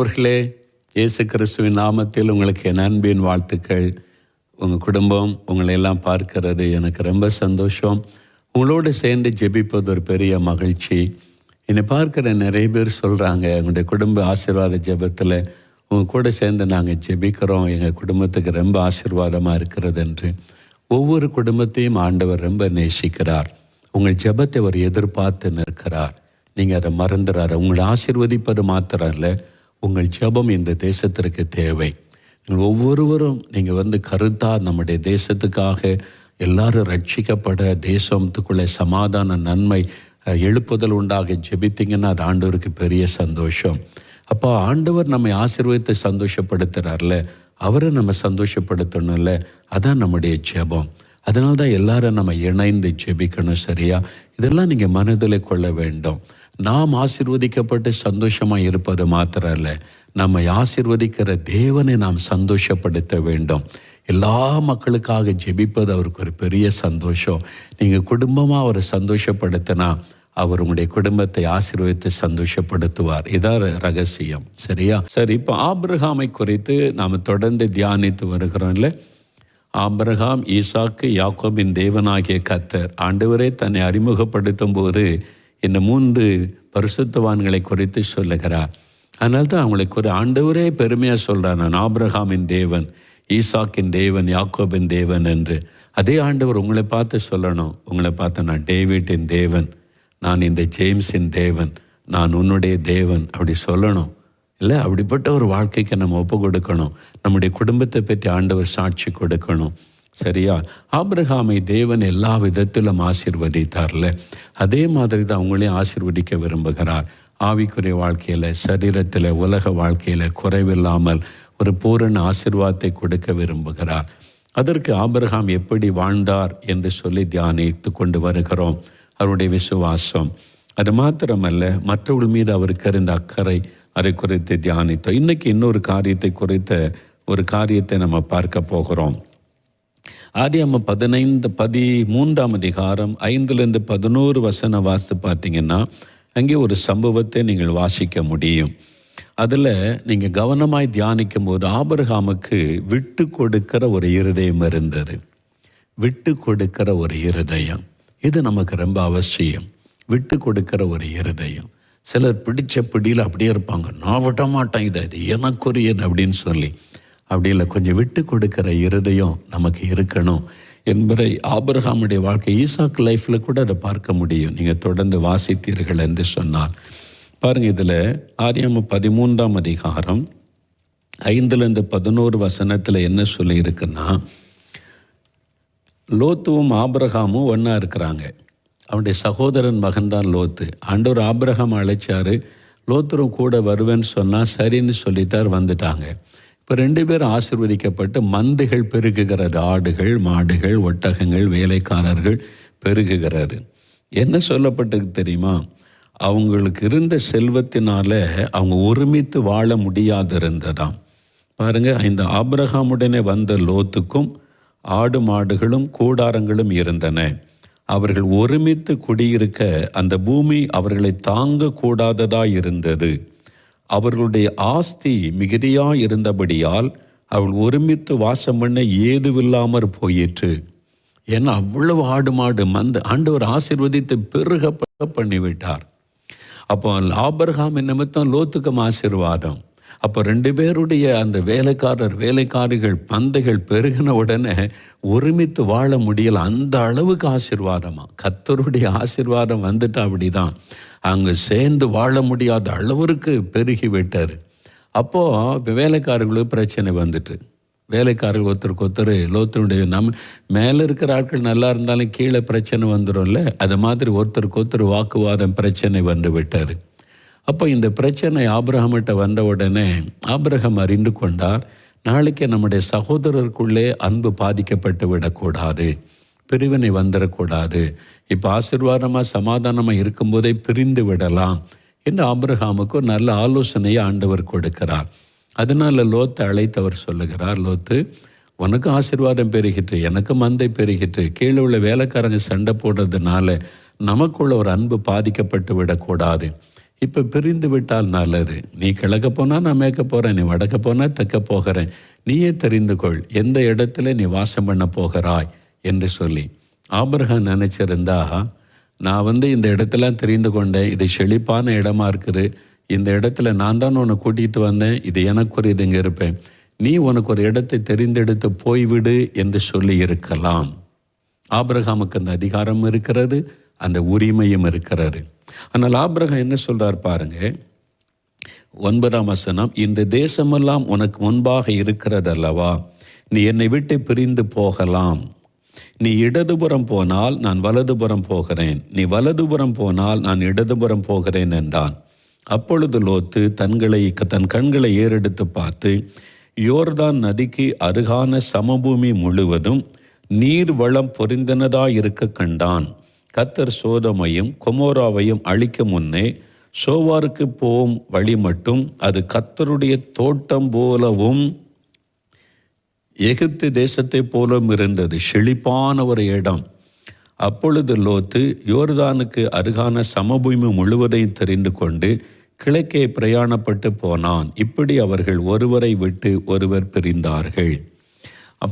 அன்பானவர்களே, இயேசு கிறிஸ்துவின் நாமத்தில் உங்களுக்கு என் அன்பின் வாழ்த்துக்கள். உங்கள் குடும்பம் உங்களை எல்லாம் பார்க்கிறது எனக்கு ரொம்ப சந்தோஷம். உங்களோடு சேர்ந்து ஜெபிப்பது ஒரு பெரிய மகிழ்ச்சி. என்னை பார்க்குற நிறைய பேர் சொல்கிறாங்க, எங்களுடைய குடும்ப ஆசீர்வாத ஜெபத்தில் உங்கள் கூட சேர்ந்து நாங்கள் ஜெபிக்கிறோம், எங்கள் குடும்பத்துக்கு ரொம்ப ஆசீர்வாதமாக இருக்கிறது என்று. ஒவ்வொரு குடும்பத்தையும் ஆண்டவர் ரொம்ப நேசிக்கிறார். உங்கள் ஜெபத்தை அவர் எதிர்பார்த்து நிற்கிறார். நீங்கள் அதை மறந்துடாரு. உங்களை ஆசீர்வதிப்பது மாத்திரம் இல்லை, உங்கள் ஜெபம் இந்த தேசத்திற்கு தேவை. நீங்கள் ஒவ்வொருவரும் நீங்கள் கருத்தாக நம்முடைய தேசத்துக்காக எல்லாரும் ரட்சிக்கப்பட, தேசத்துக்குள்ளே சமாதான நன்மை எழுப்புதல் உண்டாக ஜெபித்தீங்கன்னா அது ஆண்டவருக்கு பெரிய சந்தோஷம். அப்போ ஆண்டவர் நம்மை ஆசீர்வதித்து சந்தோஷப்படுத்துகிறார்ல, அவரை நம்ம சந்தோஷப்படுத்தணும்ல, அதான் நம்முடைய ஜெபம். அதனால தான் எல்லாரும் நம்ம இணைந்து ஜெபிக்கணும். சரியா? இதெல்லாம் நீங்கள் மனதில் கொள்ள வேண்டும். நாம் ஆசீர்வதிக்கப்பட்டு சந்தோஷமாக இருப்பது மாத்திரம் இல்லை, நம்மை ஆசீர்வதிக்கிற தேவனை நாம் சந்தோஷப்படுத்த வேண்டும். எல்லா மக்களுக்காக ஜெபிப்பது அவருக்கு ஒரு பெரிய சந்தோஷம். நீங்கள் குடும்பமாக அவரை சந்தோஷப்படுத்தினா அவர் உங்களுடைய குடும்பத்தை ஆசீர்வதித்து சந்தோஷப்படுத்துவார். இதான் ரகசியம். சரியா? சரி, இப்போ ஆபிரகாமை குறித்து நாம் தொடர்ந்து தியானித்து வருகிறோம் இல்லை? ஆபிரகாம், ஈசாக்கு, யாக்கோபின் தேவனாகிய கர்த்தர். ஆண்டவரே தன்னை அறிமுகப்படுத்தும் போது இந்த 3 பரிசுத்தவான்களை குறித்து சொல்லுகிறார். அதனால தான் அவங்களுக்கு ஒரு ஆண்டவரே பெருமையாக சொல்கிறார், நான் ஆபிரகாமின் தேவன், ஈசாக்கின் தேவன், யாக்கோபின் தேவன் என்று. அதே ஆண்டவர் உங்களை பார்த்து சொல்லணும், உங்களை பார்த்து நான் டேவிட்டின் தேவன், நான் இந்த ஜேம்ஸின் தேவன், நான் உன்னுடைய தேவன் அப்படி சொல்லணும் இல்லை? அப்படிப்பட்ட ஒரு வாழ்க்கைக்கு நம்ம ஒப்பு கொடுக்கணும். நம்முடைய குடும்பத்தை பற்றி ஆண்டவர் சாட்சி கொடுக்கணும். சரியா? ஆபிரகாமை தேவன் எல்லா விதத்திலும் ஆசீர்வதித்தார்ல, அதே மாதிரி தான் அவங்களையும் ஆசீர்வதிக்க விரும்புகிறார். ஆவிக்குரிய வாழ்க்கையில், சரீரத்தில், உலக வாழ்க்கையில் குறைவில்லாமல் ஒரு பூரண ஆசீர்வாதத்தை கொடுக்க விரும்புகிறார். அதற்கு ஆபிரகாம் எப்படி வாழ்ந்தார் என்று சொல்லி தியானித்து கொண்டு வருகிறோம். அவருடைய விசுவாசம் அது மாத்திரமல்ல, மற்றவர்கள் மீது அவருக்கு இருந்த அக்கறை, அதை குறித்து தியானித்தோம். இன்னைக்கு இன்னொரு காரியத்தை குறித்த ஒரு காரியத்தை நம்ம பார்க்க போகிறோம். ஆதியாகமம் 13ஆம் அதிகாரம் 5-11 வசனம் வாசித்து பார்த்தீங்கன்னா அங்கே ஒரு சம்பவத்தை நீங்கள் வாசிக்க முடியும். அதில் நீங்கள் கவனமாய் தியானிக்கும் போது ஆபிரகாமுக்கு விட்டு கொடுக்கிற ஒரு இருதயம் இருந்தது. விட்டு கொடுக்கிற ஒரு இருதயம், இது நமக்கு ரொம்ப அவசியம். விட்டு கொடுக்கிற ஒரு இருதயம். சிலர் பிடிச்ச பிடியில் அப்படியே இருப்பாங்க, நான் விட மாட்டேன், இது எனக்குரியது அப்படின்னு சொல்லி. அப்படி இல்லை, கொஞ்சம் விட்டு கொடுக்கிற இருதயம் நமக்கு இருக்கணும் என்பதை ஆபிரகாமுடைய வாழ்க்கை, ஈசாக்கு லைஃப்பில் கூட அதை பார்க்க முடியும். நீங்கள் தொடர்ந்து வாசித்தீர்கள் என்று சொன்னார். பாருங்கள், இதில் ஆதியாகமம் 13ஆம் அதிகாரம் 5-11 வசனத்தில் என்ன சொல்லி இருக்குன்னா, லோத்துவும் ஆபிரகாமும் ஒன்றா இருக்கிறாங்க. அவனுடைய சகோதரன் மகன்தான் லோத்து. ஆண்டவர் ஆபிரகாம் அழைச்சாரு, லோத்தரும் கூட வருவேன்னு சொன்னால் சரின்னு சொல்லிட்டார், வந்துட்டாங்க. இப்போ 2 பேரும் ஆசீர்வதிக்கப்பட்டு மந்தைகள் பெருகுகிறது. ஆடுகள், மாடுகள், ஒட்டகங்கள், வேலைக்காரர்கள் பெருகுகிறாரு. என்ன சொல்லப்பட்டது தெரியுமா? அவங்களுக்கு இருந்த செல்வத்தினால அவங்க ஒருமித்து வாழ முடியாது இருந்ததாம். பாருங்க, இந்த ஆபிரகாமுடனே வந்த லோத்துக்கும் ஆடு மாடுகளும் கூடாரங்களும் இருந்தன. அவர்கள் ஒருமித்து குடியிருக்க அந்த பூமி அவர்களை தாங்க கூடாததா இருந்தது. அவர்களுடைய ஆஸ்தி மிகுதியாக இருந்தபடியால் அவள் ஒருமித்து வாசம் பண்ண ஏதுவில்லாமற் போயிற்று. ஏன்னா அவ்வளவு ஆடு மாடு மந்த ஆண்டவர் ஆசீர்வதித்து பெருக பண்ணிவிட்டார். அப்போ ஆபிரகாம் நிமித்தம் லோத்துக்கும் ஆசீர்வாதம். அப்போ 2 பேருடைய அந்த வேலைக்காரிகள் பந்தைகள் பெருகின உடனே ஒருமித்து வாழ முடியல. அந்த அளவுக்கு ஆசீர்வாதமா, கர்த்தருடைய ஆசீர்வாதம் வந்துட்டா அப்படிதான், அங்கே சேர்ந்து வாழ முடியாத அளவிற்கு பெருகி விட்டார். அப்போது வேலைக்காரர்களுக்கு பிரச்சனை வந்துட்டு, வேலைக்காரர்கள் ஒருத்தருக்கு லோத்தருடைய மேலே இருக்கிற ஆட்கள் நல்லா இருந்தாலும் கீழே பிரச்சனை வந்துடும்ல, அது மாதிரி ஒருத்தருக்கு வாக்குவாதம் பிரச்சனை வந்து விட்டார். அப்போ இந்த பிரச்சனை ஆபிரகாமிட்ட வந்த உடனே ஆபிரகாம் அறிந்து கொண்டார், நாளைக்கு நம்முடைய சகோதரருக்குள்ளே அன்பு பாதிக்கப்பட்டு விடக்கூடாது, பிரிவினை வந்துடக்கூடாது. இப்போ ஆசீர்வாதமாக சமாதானமாக இருக்கும்போதே பிரிந்து விடலாம் என்று ஆபிரகாமுக்கு ஒரு நல்ல ஆலோசனையை ஆண்டவர் கொடுக்கிறார். அதனால் லோத்தை அழைத்தவர் சொல்லுகிறார், லோத்து, உனக்கு ஆசீர்வாதம் பெருகிட்டு, எனக்கு மந்தை பெருகிட்டு, கீழே உள்ள வேலைக்காரங்க சண்டை போடுறதுனால நமக்குள்ள ஒரு அன்பு பாதிக்கப்பட்டு விடக்கூடாது. இப்போ பிரிந்து விட்டால் நல்லது. நீ கிழக்க போனால் நான் மேற்க போகிறேன், நீ வடக்க போனால் தெற்க போகிறேன். நீயே தெரிந்து கொள் எந்த இடத்துல நீ வாசம் பண்ண போகிறாய் என்று சொல்லி. ஆபிரகாம் நினச்சிருந்தா, நான் இந்த இடத்தெல்லாம் தெரிந்து கொண்டேன், இது செழிப்பான இடமா இருக்குது, இந்த இடத்துல நான் தான் உன்னை கூட்டிகிட்டு வந்தேன், இது எனக்குரியது, இங்கே இருப்பேன், நீ உனக்கு ஒரு இடத்தை தெரிந்தெடுத்து போய்விடு என்று சொல்லி இருக்கலாம். ஆபிரகாமுக்கு அந்த அதிகாரம் இருக்கிறது, அந்த உரிமையும் இருக்கிறது. ஆனால் ஆபிரகாம் என்ன சொல்றார் பாருங்க, 9ஆம் வசனம், இந்த தேசமெல்லாம் உனக்கு முன்பாக இருக்கிறது அல்லவா, நீ என்னை விட்டு பிரிந்து போகலாம், நீ இடதுபுறம் போனால் நான் வலதுபுறம் போகிறேன், நீ வலதுபுறம் போனால் நான் இடதுபுறம் போகிறேன் என்றான். அப்பொழுது லோத்து தன் கண்களை ஏறெடுத்து பார்த்து யோர்தான் நதிக்கு அருகான சமபூமி முழுவதும் நீர் வளம் பொரிந்தனதாயிருக்க கண்டான். கர்த்தர் சோதோமையும் கொமோராவையும் அழிக்க முன்னே சோவாருக்கு போகும் வழி மட்டும் அது கர்த்தருடைய தோட்டம் போலவும் எகிப்து தேசத்தை போலவும் இருந்தது, செழிப்பான ஒரு இடம். அப்பொழுது லோத்து யோர்தானுக்கு அருகான சமபூமி முழுவதையும் தெரிந்து கொண்டு கிழக்கே பிரயாணப்பட்டு போனான். இப்படி அவர்கள் ஒருவரை விட்டு ஒருவர் பிரிந்தார்கள்.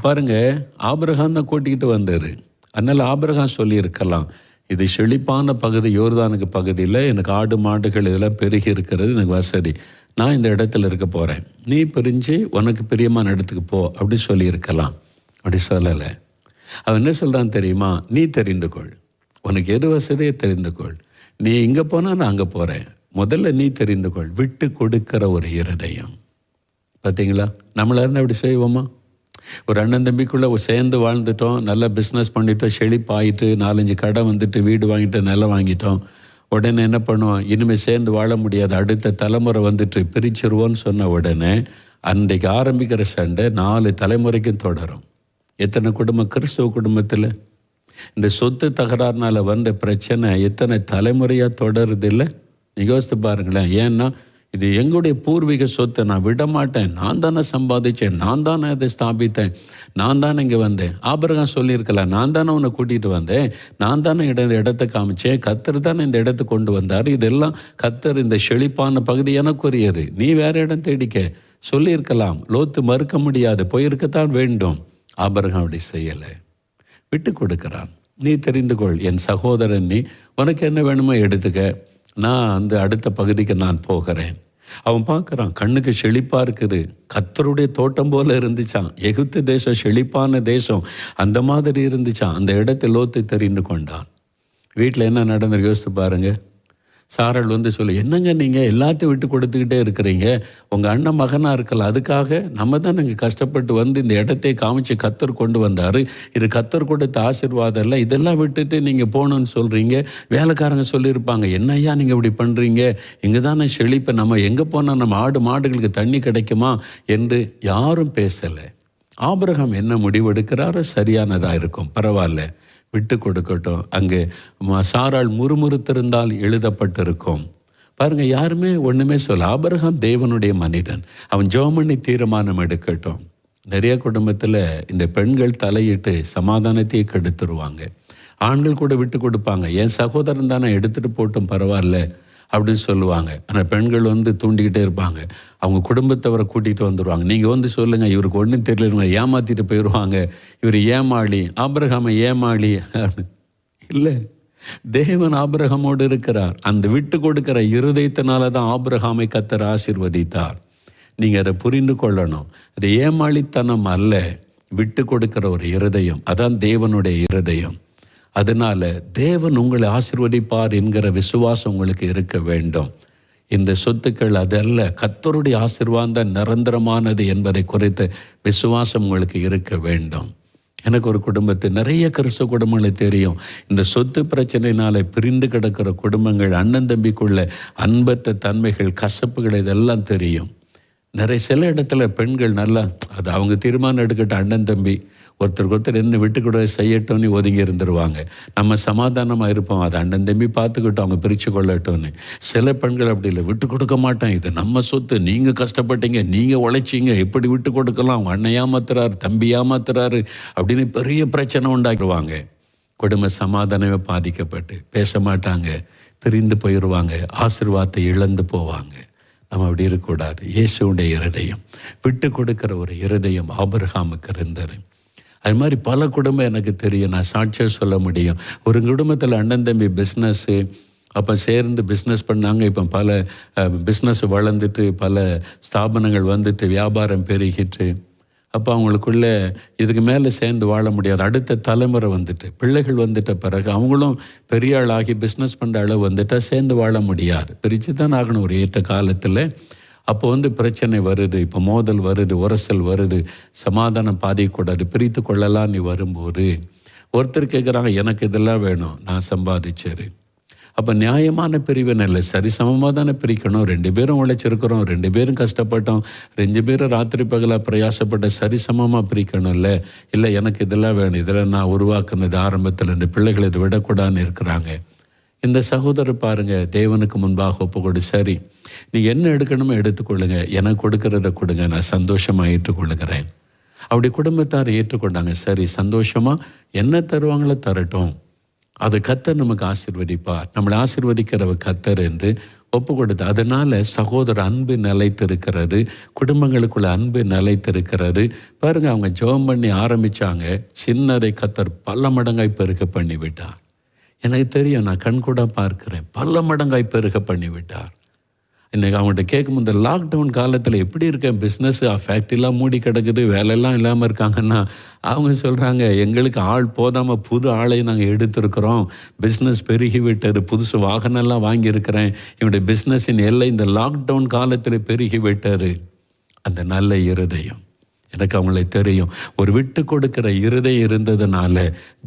பாருங்க, ஆபிரகாம் தான் கூட்டிகிட்டு வந்தார். அதனால் ஆபிரகாம் சொல்லியிருக்கலாம், இது செழிப்பான பகுதி, யோர்தானுக்கு பகுதியில் எனக்கு ஆடு மாடுகள் இதெல்லாம் பெருகி இருக்கிறது, எனக்கு வசதி, நான் இந்த இடத்துல இருக்க போகிறேன், நீ பிரிஞ்சு உனக்கு பிரியமான இடத்துக்கு போ அப்படி சொல்லியிருக்கலாம். அப்படி சொல்லலை. அவன் என்ன சொல்கிறான் தெரியுமா, நீ தெரிந்து கொள், உனக்கு எது வசதியை தெரிந்து கொள், நீ இங்கே போனால் நான் அங்கே போகிறேன், முதல்ல நீ தெரிந்து கொள். விட்டு கொடுக்கிற ஒரு இருதயம். பார்த்தீங்களா, நம்மளாருன்னு அப்படி செய்வோமா? ஒரு அண்ணன் தம்பிக்குள்ளே சேர்ந்து வாழ்ந்துட்டோம், நல்லா பிஸ்னஸ் பண்ணிட்டோம், செழிப்பாயிட்டு 4-5 கடை வந்துட்டு, வீடு வாங்கிட்டு, நிலம் வாங்கிட்டோம். உடனே என்ன பண்ணுவோம், இனிமேல் சேர்ந்து வாழ முடியாது, அடுத்த தலைமுறை வந்துட்டு பிரிச்சிருவோன்னு சொன்ன உடனே அன்றைக்கு ஆரம்பிக்கிற சண்டை 4 தலைமுறைக்கும் தொடரும். எத்தனை குடும்பம், கிறிஸ்தவ குடும்பத்தில் இந்த சொத்து தகராறுனால வந்த பிரச்சனை எத்தனை தலைமுறையாக தொடருது இல்லை? நீங்கள் யோசித்து பாருங்களேன். ஏன்னா இது எங்களுடைய பூர்வீக சொத்தை நான் விட மாட்டேன், நான் தானே சம்பாதிச்சேன், நான் தானே அதை ஸ்தாபித்தேன், நான் தானே இங்கே வந்தேன். ஆபிரகாம் சொல்லியிருக்கலாம், நான் தானே உன்னை கூட்டிகிட்டு வந்தேன், நான் தானே இடத்தை காமிச்சேன், கர்த்தர் தானே இந்த இடத்தை கொண்டு வந்தார், இதெல்லாம் கர்த்தர், இந்த செழிப்பான பகுதி எனக்குரியது, நீ வேற இடம் தேடிக்க சொல்லியிருக்கலாம். லோத்து மறுக்க முடியாது, போயிருக்கத்தான் வேண்டும். ஆபிரகாம் அப்படி செய்யலை, விட்டு கொடுக்கிறான். நீ தெரிந்து கொள், என் சகோதரன், நீ உனக்கு என்ன வேணுமோ எடுத்துக்க, நான் அந்த அடுத்த பகுதிக்கு நான் போகிறேன். அவன் பார்க்குறான், கண்ணுக்கு செழிப்பாக இருக்குது, கர்த்தருடைய தோட்டம் போல இருந்துச்சான், எகிப்து தேசம் செழிப்பான தேசம், அந்த மாதிரி இருந்துச்சான். அந்த இடத்தை லோத்து தெரிந்து கொண்டான். வீட்டில் என்ன நடந்து யோசித்து பாருங்க. சாராள் சொல்லு, என்னங்க நீங்கள் எல்லாத்தையும் விட்டு கொடுத்துக்கிட்டே இருக்கிறீங்க, உங்கள் அண்ணன் மகனாக இருக்கலாம், அதுக்காக நம்ம தான் நீங்கள் கஷ்டப்பட்டு இந்த இடத்தை காமிச்சு கர்த்தர் கொண்டு வந்தார், இது கர்த்தர் கொடுத்த ஆசீர்வாதம் இல்லை, இதெல்லாம் விட்டுட்டு நீங்கள் போகணுன்னு சொல்கிறீங்க. வேலைக்காரங்க சொல்லியிருப்பாங்க, என்னையா நீங்கள் இப்படி பண்ணுறீங்க, இங்கே தானே செழிப்பு, நம்ம எங்கே போனால் நம்ம ஆடு மாடுகளுக்கு தண்ணி கிடைக்குமா என்று யாரும் பேசலை. ஆபிரகாம் என்ன முடிவெடுக்கிறாரோ சரியானதாக இருக்கும், பரவாயில்ல, விட்டு கொடுக்கட்டும். அங்கே சாராள் முறுமுறுத்திருந்தால் எழுதப்பட்டிருக்கும். பாருங்க, யாருமே ஒன்றுமே சொல்ல. ஆபிரகாம் தேவனுடைய மனிதன், அவன் ஜெபம் பண்ணி தீர்மானம் எடுக்கட்டும். நிறைய குடும்பத்தில் இந்த பெண்கள் தலையிட்டு சமாதானத்தையே கெடுத்துருவாங்க. ஆண்கள் கூட விட்டு கொடுப்பாங்க, என் சகோதரன் தானே எடுத்துகிட்டு போட்டும் பரவாயில்ல அப்படின்னு சொல்லுவாங்க. ஆனால் பெண்கள் தூண்டிக்கிட்டே இருப்பாங்க, அவங்க குடும்பத்தவரை கூட்டிகிட்டு வந்துடுவாங்க. நீங்கள் சொல்லுங்கள், இவருக்கு ஒன்றும் தெரியல, ஏமாற்றிட்டு போயிடுவாங்க, இவர் ஏமாளி, ஆபிரகாமை ஏமாளி. இல்லை, தேவன் ஆபிரகாமோடு இருக்கிறார். அந்த விட்டு கொடுக்கிற இருதயத்தினால தான் ஆபிரகாமை கர்த்தர் ஆசீர்வதித்தார். நீங்கள் அதை புரிந்து கொள்ளணும். அது ஏமாளித்தனம் அல்ல, விட்டு கொடுக்கிற ஒரு இருதயம், அதான் தேவனுடைய இருதயம். அதனால தேவன் உங்களை ஆசீர்வதிப்பார் என்கிற விசுவாசம் உங்களுக்கு இருக்க வேண்டும். இந்த சொத்துக்கள் அதல்ல, கர்த்தருடைய ஆசீர்வாதம் நிரந்தரமானது என்பதை குறித்த விசுவாசம் உங்களுக்கு இருக்க வேண்டும். எனக்கு ஒரு குடும்பத்தில் நிறைய கிறிஸ்தவ குடும்பங்களை தெரியும். இந்த சொத்து பிரச்சனையினால பிரிந்து கிடக்கிற குடும்பங்கள், அண்ணன் தம்பிக்குள்ள அன்பற்ற தன்மைகள், கசப்புகள், இதெல்லாம் தெரியும். சில இடத்துல பெண்கள் நல்லா அது அவங்க தீர்மானம் எடுக்கட்ட, அண்ணன் தம்பி ஒருத்தருக்கு ஒருத்தர் என்ன விட்டு கூட செய்யட்டோன்னு ஒதுங்கி இருந்துருவாங்க. நம்ம சமாதானமாக இருப்போம், அதை அண்ணன் தம்பி பார்த்துக்கிட்டோம், அவங்க பிரித்து கொள்ளட்டோன்னு. சில பெண்கள் அப்படி இல்லை, விட்டு கொடுக்க மாட்டேன், இது நம்ம சொத்து, நீங்கள் கஷ்டப்பட்டீங்க, நீங்கள் உழைச்சிங்க, எப்படி விட்டு கொடுக்கலாம், அவங்க அண்ணன் ஏமாத்துறாரு, தம்பி ஏமாத்துறாரு அப்படின்னு பெரிய பிரச்சனை உண்டாக்கிடுவாங்க. குடும்ப சமாதானமே பாதிக்கப்பட்டு பேச மாட்டாங்க, பிரிந்து போயிடுவாங்க, ஆசீர்வாதத்தை இழந்து போவாங்க. நம்ம அப்படி இருக்கக்கூடாது. இயேசுடைய இருதயம், விட்டு கொடுக்கிற ஒரு இருதயம் ஆபிரகாமுக்கு இருந்தது. அது மாதிரி பல குடும்பம் எனக்கு தெரியும், நான் சாட்சியாக சொல்ல முடியும். ஒரு குடும்பத்தில் அண்ணன் தம்பி பிஸ்னஸ்ஸு, அப்போ சேர்ந்து பிஸ்னஸ் பண்ணாங்க. இப்போ பல பிஸ்னஸ் வளர்ந்துட்டு, பல ஸ்தாபனங்கள் வந்துட்டு, வியாபாரம் பெருகிட்டு, அப்போ அவங்களுக்குள்ளே இதுக்கு மேலே சேர்ந்து வாழ முடியாது. அடுத்த தலைமுறை வந்துட்டு, பிள்ளைகள் வந்துட்ட பிறகு அவங்களும் பெரிய ஆளாகி பிஸ்னஸ் பண்ணுற அளவு வந்துட்டால் சேர்ந்து வாழ முடியாது. பிரித்து தான் ஆகணும் ஒரு ஏற்ற காலத்தில். அப்போ பிரச்சனை வருது, இப்போ மோதல் வருது, உரசல் வருது, சமாதானம் பாதிக்கூடாது, பிரித்து கொள்ளலாம். நீ வரும்போது ஒருத்தர் கேட்குறாங்க, எனக்கு இதெல்லாம் வேணும், நான் சம்பாதிச்சேரு. அப்போ நியாயமான பிரிவினை இல்லை, சரிசமமாக தானே பிரிக்கணும். 2 பேரும் உழைச்சிருக்கிறோம், 2 பேரும் கஷ்டப்பட்டோம், 2 பேரும் ராத்திரி பகலாக பிரயாசப்பட்ட, சரிசமமாக பிரிக்கணும். இல்லை எனக்கு இதெல்லாம் வேணும், இதெல்லாம் நான் உருவாக்குனது ஆரம்பத்தில், 2 பிள்ளைகள் இதை விடக்கூடாதுன்னு இருக்கிறாங்க. இந்த சகோதரர் பாருங்கள், தேவனுக்கு முன்பாக ஒப்புக்கொடு, சரி நீங்கள் என்ன எடுக்கணுமோ எடுத்துக்கொள்ளுங்க, எனக்கு கொடுக்கறத கொடுங்க, நான் சந்தோஷமாக ஏற்றுக்கொள்ளுகிறேன். அப்படி குடும்பத்தார் ஏற்றுக்கொண்டாங்க. சரி, சந்தோஷமாக என்ன தருவாங்களோ தரட்டும், அது கர்த்தர் நமக்கு ஆசீர்வதிப்பார், நம்மளை ஆசீர்வதிக்கிறவ கர்த்தர் என்று ஒப்பு கொடுத்து, அதனால் சகோதர அன்பு நிலைத்திருக்கிறது, குடும்பங்களுக்குள்ள அன்பு நிலைத்திருக்கிறது. பாருங்கள், அவங்க ஜெபம் பண்ணி ஆரம்பித்தாங்க, சின்னதை கர்த்தர் பல மடங்காய் பெருக பண்ணி விட்டார். எனக்கு தெரியும், நான் கண்கூட பார்க்கிறேன், பல மடங்காய் பெருக பண்ணி விட்டார். இன்றைக்கி அவங்கள்ட்ட கேட்கும், இந்த லாக்டவுன் காலத்தில் எப்படி இருக்கேன், பிஸ்னஸ் ஃபேக்ட்ரிலாம் மூடி கிடக்குது, வேலையெல்லாம் இல்லாமல் இருக்காங்கன்னா, அவங்க சொல்கிறாங்க, எங்களுக்கு ஆள் போதாமல் புது ஆளை நாங்கள் எடுத்திருக்கிறோம், பிஸ்னஸ் பெருகி விட்டது, புதுசு வாகனம்லாம் வாங்கியிருக்கிறேன், என்னுடைய பிஸ்னஸின் எல்லை இந்த லாக்டவுன் காலத்தில் பெருகி விட்டார். அந்த நல்ல இருதயம் எனக்கு அவங்களை தெரியும். ஒரு விட்டு கொடுக்கிற இருதயம் இருந்ததுனால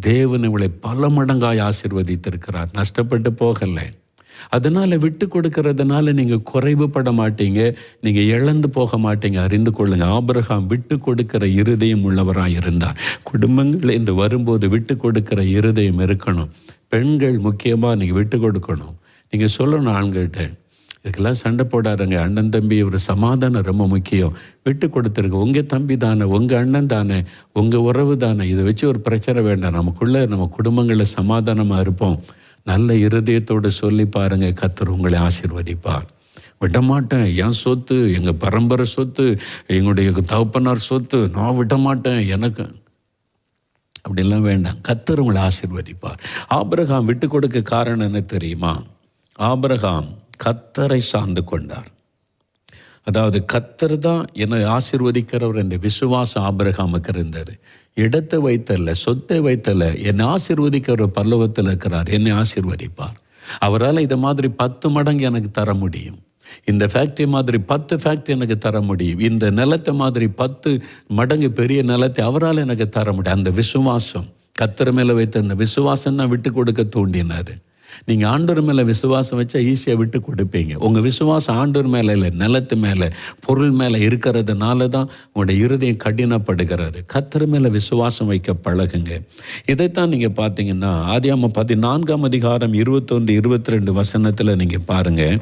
தேவன் இவளை பல மடங்காய் ஆசீர்வதித்திருக்கிறார், நஷ்டப்பட்டு போகலை. அதனால் விட்டு கொடுக்கறதுனால நீங்கள் குறைவுபட மாட்டீங்க, நீங்கள் இழந்து போக மாட்டீங்க. அறிந்து கொள்ளுங்க, ஆபிரகாம் விட்டு கொடுக்கிற இருதயம் உள்ளவராக இருந்தார். குடும்பங்கள் என்று வரும்போது விட்டு கொடுக்கிற இருதயம் இருக்கணும். பெண்கள் முக்கியமாக நீங்கள் விட்டு கொடுக்கணும். நீங்கள் சொல்லணும் ஆண்கள்கிட்ட, இதுக்கெல்லாம் சண்டை போடாதுங்க, அண்ணன் தம்பி ஒரு சமாதானம் ரொம்ப முக்கியம், விட்டு கொடுத்துருங்க, உங்கள் தம்பி தானே, உங்கள் அண்ணன் தானே, உங்கள் உறவு தானே, இதை வச்சு ஒரு பிரச்சனை வேண்டாம், நமக்குள்ளே நம்ம குடும்பங்களில் சமாதானமாக இருப்போம். நல்ல இருதயத்தோடு சொல்லி பாருங்க, கர்த்தர் உங்களை ஆசீர்வதிப்பார். விடமாட்டேன், என் சொத்து, எங்கள் பரம்பரை சொத்து, எங்களுடைய தகப்பனார் சொத்து, நான் விடமாட்டேன், எனக்கு அப்படிலாம் வேண்டாம். கர்த்தர் உங்களை ஆசீர்வதிப்பார். ஆபிரகாம் விட்டு கொடுக்க காரணம் என்ன தெரியுமா? ஆபிரகாம் கர்த்தரை சார்ந்து கொண்டார். அதாவது கர்த்தர் தான் என்னை ஆசீர்வதிக்கிறவர் என்ற விசுவாசம் ஆபிரகாமுக்கு இருந்தது. இடத்தை வைத்தல்ல, சொத்தை வைத்தல்ல, என்னை ஆசீர்வதிக்கிறவர் பரலோகத்தில் இருக்கிறார், என்னை ஆசீர்வதிப்பார். அவரால் இதை மாதிரி 10 மடங்கு எனக்கு தர முடியும், இந்த ஃபேக்ட்ரி மாதிரி 10 ஃபேக்ட்ரி எனக்கு தர முடியும், இந்த நிலத்தை மாதிரி 10 மடங்கு பெரிய நிலத்தை அவரால் எனக்கு தர முடியும். அந்த விசுவாசம், கர்த்தர் மேலே வைத்த அந்த விசுவாசம் தான் விட்டு கொடுக்க தூண்டினார். நீங்கள் ஆண்டவர் மேலே விசுவாசம் வச்சா ஈஸியாக விட்டு கொடுப்பீங்க. உங்கள் விசுவாசம் ஆண்டவர் மேலே இல்லை, நிலத்து மேலே, பொருள் மேலே இருக்கிறதுனால தான் உங்களுடைய இருதயம் கடினப்படுகிறது. கர்த்தர் மேலே விசுவாசம் வைக்க பழகுங்க. இதைத்தான் நீங்கள் பார்த்தீங்கன்னா ஆதியாகமம் 14ஆம் அதிகாரம் 21, 22 வசனத்தில் நீங்கள் பாருங்கள்,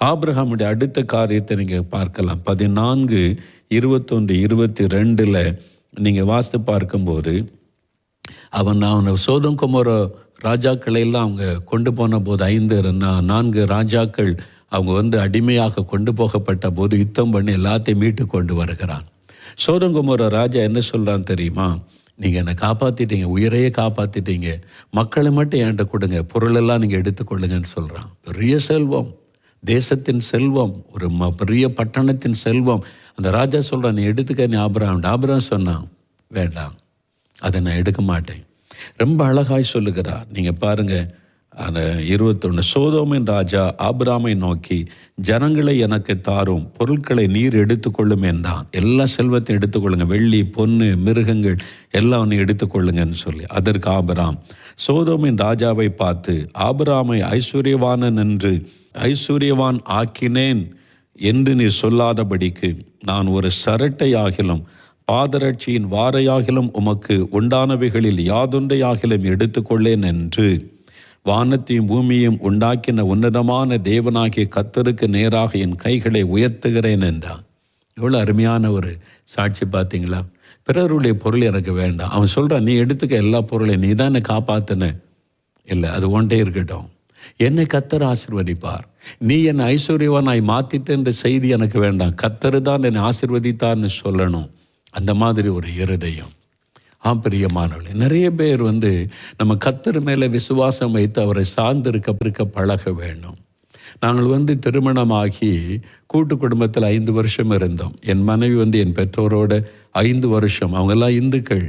ஆபிரகாமுடைய அடுத்த காரியத்தை நீங்கள் பார்க்கலாம். 14, 21, 22 நீங்கள் வாசித்து பார்க்கும்போது, அவனை சோதோம் கொமோரா ராஜாக்களை எல்லாம் அவங்க கொண்டு போன போது 4 ராஜாக்கள் அவங்க அடிமையாக கொண்டு போகப்பட்ட போது யுத்தம் பண்ணி எல்லாத்தையும் மீட்டு கொண்டு வருகிறான். சோதோம் கொமோரா ராஜா என்ன சொல்கிறான் தெரியுமா? நீங்கள் என்னை காப்பாற்றிட்டீங்க, உயிரையே காப்பாற்றிட்டீங்க, மக்களை மட்டும் என்கிட்ட கொடுங்க, பொருளெல்லாம் நீங்கள் எடுத்துக்கொள்ளுங்கன்னு சொல்கிறான். பெரிய செல்வம், தேசத்தின் செல்வம், ஒரு பெரிய பட்டணத்தின் செல்வம். அந்த ராஜா சொல்கிறான், நீ எடுத்துக்க. நீ ஆபிரகாம் சொன்னான், வேண்டாம், அதை நான் எடுக்க மாட்டேன். ரொம்ப அழகாய் சொல்லுகிறார். நீங்கள் பாருங்கள், அந்த 21, சோதோமின் ராஜா ஆபிரகாமை நோக்கி, ஜனங்களை எனக்கு தாரும், பொருட்களை நீர் எடுத்துக்கொள்ளும் என்றான். எல்லா செல்வத்தையும் எடுத்துக்கொள்ளுங்க, வெள்ளி பொன்னு மிருகங்கள் எல்லாம் நீ எடுத்துக்கொள்ளுங்கன்னு சொல்லி. அதற்கு ஆபிரகாம் சோதோமின் ராஜாவை பார்த்து, ஆபிரகாமை ஐஸ்வர்யவான் ஆக்கினேன் என்று நீ சொல்லாதபடிக்கு நான் ஒரு சரட்டையாகிலும் பாதரட்சியின் வாரையாகிலும் உமக்கு உண்டானவைகளில் யாதொன்றையாகிலும் எடுத்துக்கொள்ளேன் என்று வானத்தையும் பூமியையும் உண்டாக்கின உன்னதமான தேவனாகிய கர்த்தருக்கு நேராக என் கைகளை உயர்த்துகிறேன் என்றான். எவ்வளோ அருமையான ஒரு சாட்சி பார்த்தீங்களா? பிறருடைய பொருள் எனக்கு வேண்டாம். அவன் சொல்கிறான், நீ எடுத்துக்க எல்லா பொருளையும், நீ தான் என்னை காப்பாற்றின, இல்லை அது ஒன்றே இருக்கட்டும். என்னை கர்த்தர் ஆசீர்வதிப்பார். நீ என்னை ஐஸ்வர்யவானாய் மாத்திட்ட செய்தி எனக்கு வேண்டாம். கர்த்தர் தான் என்னை ஆசீர்வதித்தார்னு சொல்லணும். அந்த மாதிரி ஒரு இருதயம். பிரியமானவர்களே, நிறைய பேர் நம்ம கர்த்தர் மேலே விசுவாசம் வைத்து அவரை சார்ந்து இருக்க பழக வேண்டும். நாங்கள் திருமணமாகி கூட்டு குடும்பத்தில் 5 வருஷம் இருந்தோம். என் மனைவி என் பெற்றோரோட 5 வருஷம். அவங்கெல்லாம் இந்துக்கள்.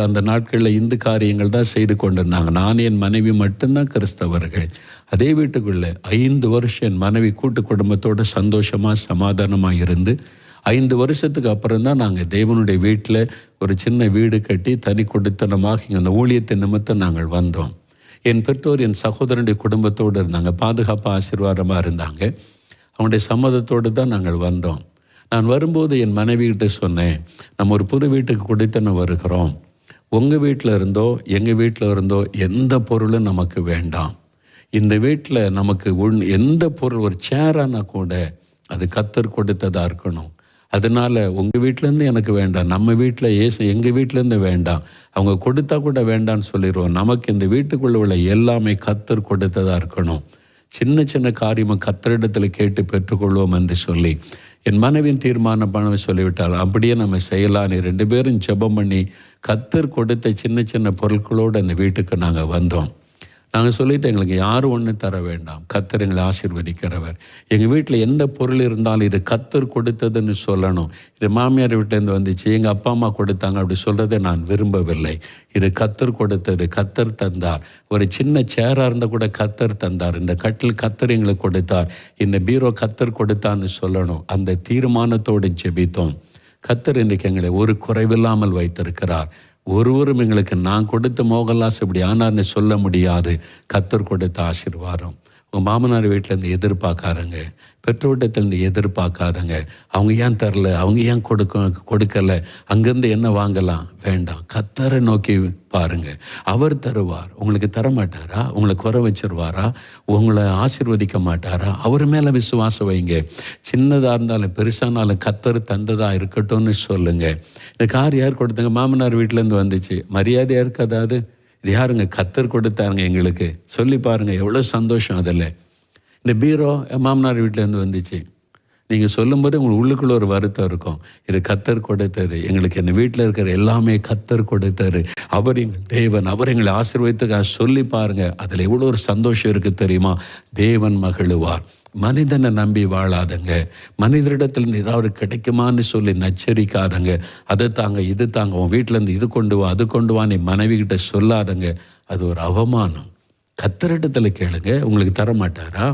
அந்த நாட்களில் இந்து காரியங்கள் தான் செய்து கொண்டிருந்தாங்க. நான் என் மனைவி மட்டும்தான் கிறிஸ்தவர்கள். அதே வீட்டுக்குள்ளே 5 வருஷம் என் மனைவி கூட்டு குடும்பத்தோடு சந்தோஷமாக சமாதானமாக இருந்து 5 வருஷத்துக்கு அப்புறம் தான் நாங்கள் தேவனுடைய வீட்டில் ஒரு சின்ன வீடு கட்டி தனி கொடுத்தனமாக இங்கே அந்த ஊழியத்தின் நிமித்தம் நாங்கள் வந்தோம். என் பெற்றோர் என் சகோதரனுடைய குடும்பத்தோடு இருந்தாங்க. பாதுகாப்பாக ஆசீர்வாதமாக இருந்தாங்க. அவனுடைய சம்மதத்தோடு தான் நாங்கள் வந்தோம். நான் வரும்போது என் மனைவிகிட்ட சொன்னேன், நம்ம ஒரு புது வீட்டுக்கு குடித்தனம் வருகிறோம். உங்கள் வீட்டில் இருந்தோ எங்கள் வீட்டில் இருந்தோ எந்த பொருளும் நமக்கு வேண்டாம். இந்த வீட்டில் நமக்கு எந்த பொருள் ஒரு சேரானா கூட அது கர்த்தர் கொடுத்ததாக இருக்கணும். அதனால் உங்கள் வீட்டிலேருந்து எனக்கு வேண்டாம், நம்ம வீட்டில் எங்கள் வீட்டிலேருந்து வேண்டாம், அவங்க கொடுத்தா கூட வேண்டான்னு சொல்லிடுவோம். நமக்கு இந்த வீட்டுக்குள்ளே உள்ள எல்லாமே கர்த்தர் கொடுத்ததாக இருக்கணும். சின்ன சின்ன காரியமாக கர்த்தரிடத்தில் கேட்டு பெற்றுக்கொள்வோம் என்று சொல்லி என் மனைவியின் தீர்மானம் பண்ண சொல்லிவிட்டால் அப்படியே நம்ம செய்யலான்னு 2 பேரும் ஜெபம் பண்ணி கர்த்தர் கொடுத்த சின்ன சின்ன பொருட்களோடு அந்த வீட்டுக்கு நாங்கள் வந்தோம். நாங்கள் சொல்லிவிட்டு எங்களுக்கு யாரும் ஒன்றும் தர வேண்டாம், கர்த்தர் எங்களை ஆசீர்வதிக்கிறவர். எங்கள் வீட்டில் எந்த பொருள் இருந்தாலும் இது கர்த்தர் கொடுத்ததுன்னு சொல்லணும். இது மாமியார் வீட்டிலேருந்து வந்துச்சு, எங்கள் அப்பா அம்மா கொடுத்தாங்க அப்படி சொல்கிறத நான் விரும்பவில்லை. இது கர்த்தர் கொடுத்தது, கர்த்தர் தந்தார். ஒரு சின்ன சேராக இருந்தால் கூட கர்த்தர் தந்தார். இந்த கட்டில் கர்த்தர் எங்களுக்கு கொடுத்தார், இந்த பீரோ கர்த்தர் கொடுத்தான்னு சொல்லணும். அந்த தீர்மானத்தோடு ஜெபித்தோம். கர்த்தர் இன்றைக்கு எங்களை ஒரு குறைவில்லாமல் வைத்திருக்கிறார். ஒருவரும் எங்களுக்கு நான் கொடுத்த மோகன்லாஸ் இப்படி ஆனார்னு சொல்ல முடியாது. கர்த்தர் கொடுத்த ஆசீர்வாதம். உங்கள் மாமனார் வீட்டிலேருந்து எதிர்பார்க்காதங்க, பெற்றோட்டத்திலேருந்து எதிர்பார்க்காதங்க. அவங்க ஏன் தரல, அவங்க ஏன் கொடுக்கலை, அங்கேருந்து என்ன வாங்கலாம் வேண்டாம். கர்த்தரை நோக்கி பாருங்கள், அவர் தருவார். உங்களுக்கு தரமாட்டாரா? உங்களை குறை வச்சிருவாரா? உங்களை ஆசீர்வதிக்க மாட்டாரா? அவர் மேலே விசுவாசம் வைங்க. சின்னதாக இருந்தாலும் பெருசானாலும் கர்த்தர் தந்ததாக இருக்கட்டும்னு சொல்லுங்கள். இந்த கார் யார் கொடுத்தாங்க? மாமனார் வீட்டிலேருந்து வந்துச்சு. மரியாதையாக இருக்காது. இது யாருங்க? கர்த்தர் கொடுத்தாருங்க எங்களுக்கு. சொல்லி பாருங்கள், எவ்வளோ சந்தோஷம் அதில். இந்த பீரோ மாமனார் வீட்டிலேருந்து வந்துச்சு. நீங்கள் சொல்லும்போது உங்களுக்கு உள்ளுக்குள்ள ஒரு வருத்தம் இருக்கும். இது கர்த்தர் கொடுத்தாரு எங்களுக்கு. என் வீட்டில் இருக்கிற எல்லாமே கர்த்தர் கொடுத்தாரு. அவர் எங்கள் தேவன், அவர் எங்களை ஆசீர்வதித்து சொல்லி பாருங்கள். அதில் எவ்வளோ ஒரு சந்தோஷம் இருக்குது தெரியுமா? தேவன் மகிழுவார். மனிதனை நம்பி வாழாதங்க. மனிதரிடத்துலேருந்து ஏதாவது கிடைக்குமான்னு சொல்லி நச்சரிக்காதங்க. அதை தாங்க இது தாங்க, உன் வீட்டிலேருந்து இது கொண்டு வா அது கொண்டு வா நீ மனைவிக்கிட்ட சொல்லாதங்க. அது ஒரு அவமானம். கர்த்தரிடத்தில் கேளுங்க, உங்களுக்கு தரமாட்டாரா?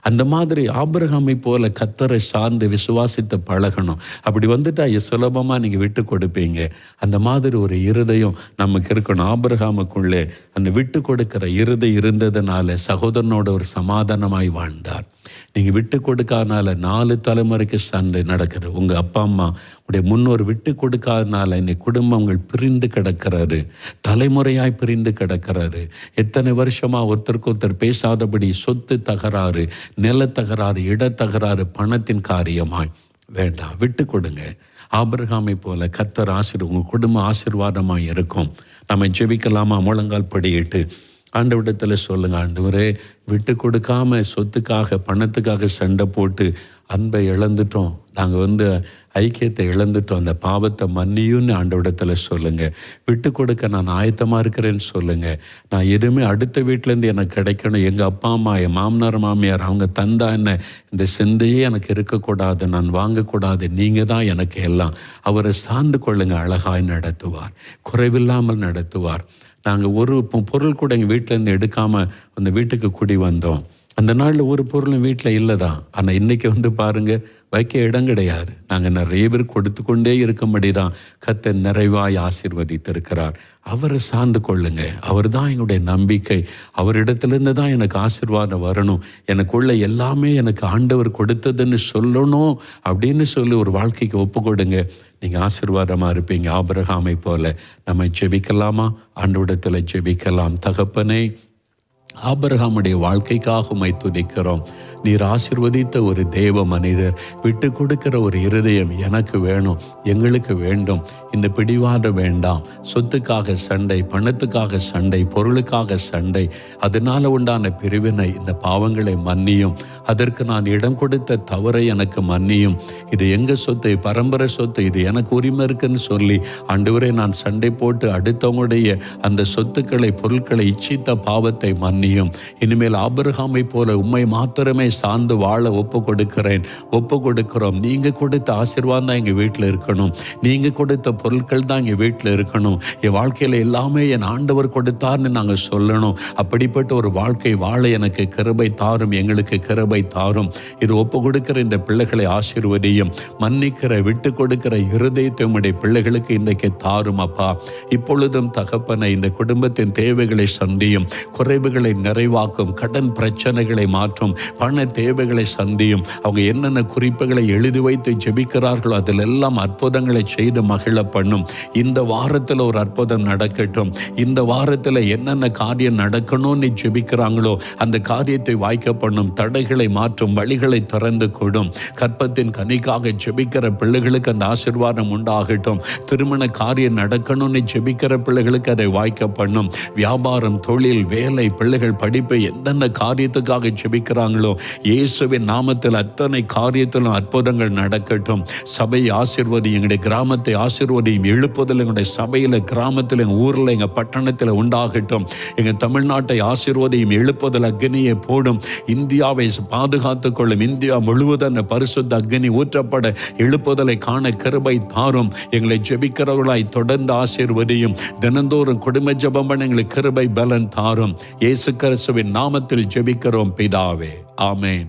அந்த மாதிரி ஆபிரகாமை போல கர்த்தரை சார்ந்து விசுவாசித்து பழகணும். அப்படி வந்துட்டா சுலபமாக நீங்கள் விட்டு கொடுப்பீங்க. அந்த மாதிரி ஒரு இருதயம் நமக்கு இருக்கணும். ஆபிரகாமுக்குள்ளே அந்த விட்டு கொடுக்கிற இருதயம் இருந்ததுனால சகோதரனோட ஒரு சமாதானமாய் வாழ்ந்தார். நீங்கள் விட்டு கொடுக்காதனால 4 தலைமுறைக்கு சண்டை நடக்கிறது. உங்கள் அப்பா அம்மா உடைய முன்னோர் விட்டு கொடுக்காதனால இன்னைக்கு குடும்பங்கள் பிரிந்து கிடக்கிறாரு, தலைமுறையாய் பிரிந்து கிடக்கிறாரு. எத்தனை வருஷமாக ஒருத்தருக்கு ஒருத்தர் பேசாதபடி சொத்து தகராறு, நில தகராறு, இட தகராறு, பணத்தின் காரியமாய் வேண்டாம். விட்டு கொடுங்க. ஆபிரகாமை போல கர்த்தர் உங்கள் குடும்ப ஆசீர்வாதமாக இருக்கும். நம்ம ஜெபிக்கலாமா? முழங்கால் படியிட்டு ஆண்டவரிடத்தில் சொல்லுங்க, ஆண்டவரே விட்டு கொடுக்காம சொத்துக்காக பணத்துக்காக சண்டை போட்டு அன்பை இழந்துட்டோம், நாங்கள் ஐக்கியத்தை இழந்துட்டோம், அந்த பாவத்தை மன்னியும்னு ஆண்டவரிடத்தில் சொல்லுங்கள். விட்டு கொடுக்க நான் ஆயத்தமாக இருக்கிறேன்னு சொல்லுங்கள். நான் எதுவுமே அடுத்த வீட்டிலேருந்து எனக்கு கிடைக்கணும், எங்கள் அப்பா அம்மா என் மாமனார் மாமியார் அவங்க தந்தா என்ன, இந்த சிந்தையே எனக்கு இருக்கக்கூடாது, நான் வாங்கக்கூடாது, நீங்கள் தான் எனக்கு எல்லாம். அவரை சார்ந்து கொள்ளுங்கள். அழகாய் நடத்துவார், குறைவில்லாமல் நடத்துவார். நாங்கள் ஒரு பொருள் கூட எங்கள் வீட்டிலேருந்து எடுக்காமல் அந்த வீட்டுக்கு குடி வந்தோம். அந்த நாளில் ஒரு பொருளும் வீட்டில் இல்லை தான். ஆனால் இன்றைக்கி பாருங்கள், வைக்க இடம் கிடையாது. நாங்கள் நிறைய பேர் கொடுத்து கொண்டே இருக்கும்படி தான் கர்த்தர் நிறைவாய் ஆசீர்வதித்திருக்கிறார். அவரை சார்ந்து கொள்ளுங்க. அவர் தான் எங்களுடைய நம்பிக்கை. அவரிடத்துலேருந்து தான் எனக்கு ஆசீர்வாதம் வரணும், எனக்குள்ள எல்லாமே எனக்கு ஆண்டவர் கொடுத்ததுன்னு சொல்லணும் அப்படின்னு சொல்லி ஒரு வாழ்க்கைக்கு ஒப்பு கொடுங்க. நீங்கள் ஆசீர்வாதமாக இருப்பீங்க. ஆபிரகாமை போல நம்ம ஜெபிக்கலாமா? ஆண்டவரிடத்தில் ஜெபிக்கலாம். தகப்பனே, ஆபிரகாமுடைய வாழ்க்கைக்காக உம்மை துதிக்கிறோம். நீர் ஆசீர்வதித்த ஒரு தேவ மனிதர், விட்டு கொடுக்கிற ஒரு இருதயம் எனக்கு வேணும், எங்களுக்கு வேண்டும். இந்த பிடிவாதம் வேண்டாம். சொத்துக்காக சண்டை, பணத்துக்காக சண்டை, பொருளுக்காக சண்டை, அதனால உண்டான பிரிவினை, இந்த பாவங்களை மன்னியும். அதற்கு நான் இடம் கொடுத்த தவறை எனக்கு மன்னியும். இது எங்க சொத்து, பரம்பரை சொத்து, இது எனக்கு உரிமை இருக்குன்னு சொல்லி ஆண்டவரே நான் சண்டை போட்டு அடுத்தவங்களுடைய அந்த சொத்துக்களை, பொருட்களை இச்சித்த பாவத்தை மன்னியும். இனிமேல் ஆபிரகாமை போல உம்மை மாத்திரமே சார்ந்து வாழ ஒப்பு கொடுக்கிறோம். நீங்க கொடுத்த ஆசீர்வாதம் தான் எங்க வீட்டில் இருக்கணும். நீங்க கொடுத்த பொருட்கள் தான் எங்க வீட்டில் இருக்கணும். என் வாழ்க்கையில எல்லாமே என் ஆண்டவர் கொடுத்தார்னு நாங்கள் சொல்லணும். அப்படிப்பட்ட ஒரு வாழ்க்கை வாழ எனக்கு கிருபை தாரும், எங்களுக்கு கிருபை தாரும். இது ஒப்பு கொடுக்கிற இந்த பிள்ளைகளை ஆசீர்வதியும். மன்னிக்கிற, விட்டு கொடுக்கிற இருதயத்தை உம்முடைய பிள்ளைகளுக்கு இன்றைக்கு தாரும் அப்பா. இப்பொழுதும் தகப்பனை இந்த குடும்பத்தின் தேவைகளை சந்தியும், குறைவுகளை நிறைவாக்கும், கடன் பிரச்சனைகளை மாற்றும், பண தேவைகளை சந்தியும். அவங்க என்னென்ன குறிப்புகளை எழுதி வைத்து ஜெபிக்கிறார்களோ அதில் எல்லாம் அற்புதங்களை செய்து மகிழ பண்ணும். இந்த வாரத்தில் ஒரு அற்புதம் நடக்கட்டும். இந்த வாரத்தில் என்னென்ன காரியம் நடக்கணும்னு ஜெபிக்கிறாங்களோ அந்த காரியத்தை வாய்க்க பண்ணும். தடைகளை மாற்றும், வழிகளை திறந்து கொடும். கற்பத்தின் கனிக்காக ஜெபிக்கிற பிள்ளைகளுக்கு அந்த ஆசீர்வாதம் உண்டாகட்டும். திருமண காரியம் நடக்கணும்னு ஜெபிக்கிற பிள்ளைகளுக்கு அதை வாய்க்க பண்ணும். வியாபாரம், தொழில், வேலை, பிள்ளைகள் படிப்பு, எந்தெந்த காரியத்துக்காக ஜெபிக்கிறாங்களோ இயேசுவின் நாமத்தில் அத்தனை காரியத்திலும் அற்புதங்கள் நடக்கட்டும். சபை ஆசீர்வதியும், எங்களுடைய கிராமத்தை ஆசீர்வதியும். எழுப்புதல் எங்களுடைய சபையில், கிராமத்தில், எங்கள் ஊரில், எங்கள் பட்டணத்தில் உண்டாகட்டும். எங்கள் தமிழ்நாட்டை ஆசீர்வதியும். எழுப்புதல் அக்னியை போடும். இந்தியாவை பாதுகாத்துக் கொள்ளும். இந்தியா முழுவதும் அந்த பரிசுத்த அக்னி ஊற்றப்பட எழுப்புதலை காண கிருபை தாரும். எங்களை ஜெபிக்கிறவர்களாய் தொடர்ந்து ஆசீர்வதியும். தினந்தோறும் குடும்ப ஜெபம் பண்ண எங்களுக்கு கிருபை பலன் தாரும். இயேசு கிறிஸ்துவின் நாமத்தில் ஜெபிக்கிறோம் பிதாவே, ஆமென்.